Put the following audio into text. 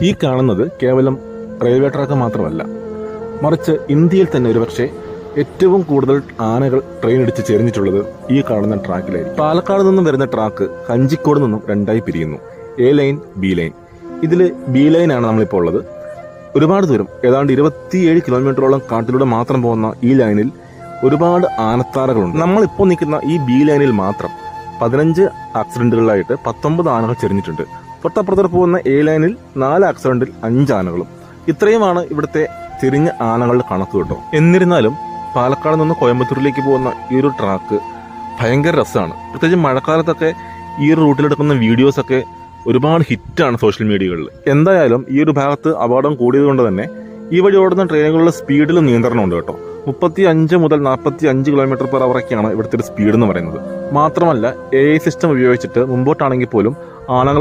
ഈ കാണുന്നത് കേവലം റെയിൽവേ ട്രാക്ക് മാത്രമല്ല, മറിച്ച് ഇന്ത്യയിൽ തന്നെ ഒരുപക്ഷെ ഏറ്റവും കൂടുതൽ ആനകൾ ട്രെയിൻ ഇടിച്ച് ചെരിഞ്ഞിട്ടുള്ളത് ഈ കാണുന്ന ട്രാക്കിലായിരിക്കും. പാലക്കാട് നിന്നും വരുന്ന ട്രാക്ക് കഞ്ചിക്കോട് നിന്നും രണ്ടായി പിരിയുന്നു, എ ലൈൻ, ബി ലൈൻ. ഇതിൽ ബി ലൈനാണ് നമ്മളിപ്പോൾ ഉള്ളത്. ഒരുപാട് ദൂരം, ഏതാണ്ട് 27 കിലോമീറ്ററോളം കാട്ടിലൂടെ മാത്രം പോകുന്ന ഈ ലൈനിൽ ഒരുപാട് ആനത്താരകളുണ്ട്. നമ്മളിപ്പോൾ നിൽക്കുന്ന ഈ ബി ലൈനിൽ മാത്രം 15 ആക്സിഡന്റുകളിലായിട്ട് 19 ആനകൾ ചെരിഞ്ഞിട്ടുണ്ട്. തൊട്ടപ്പുറത്തോട്ട് പോകുന്ന എ ലൈനിൽ 4 ആക്സിഡന്റിൽ 5 ആനകളും. ഇത്രയുമാണ് ഇവിടുത്തെ ചെരിഞ്ഞ ആനകളുടെ കണക്ക് കേട്ടോ. എന്നിരുന്നാലും പാലക്കാട് നിന്ന് കോയമ്പത്തൂരിലേക്ക് പോകുന്ന ഈ ഒരു ട്രാക്ക് ഭയങ്കര രസമാണ്. പ്രത്യേകിച്ച് മഴക്കാലത്തൊക്കെ ഈ ഒരു റൂട്ടിലെടുക്കുന്ന വീഡിയോസൊക്കെ ഒരുപാട് ഹിറ്റാണ് സോഷ്യൽ മീഡിയകളിൽ. എന്തായാലും ഈ ഒരു ഭാഗത്ത് അപകടം കൂടിയത് കൊണ്ട് തന്നെ ഈ വഴി ഓടുന്ന ട്രെയിനുകളുടെ സ്പീഡിലും നിയന്ത്രണമുണ്ട് കേട്ടോ. 35 മുതൽ 45 km/h ഇവിടുത്തെ ഒരു സ്പീഡ് എന്ന് പറയുന്നത്. മാത്രമല്ല AI സിസ്റ്റം ഉപയോഗിച്ചിട്ട് മുമ്പോട്ടാണെങ്കിൽ പോലും ആനകൾ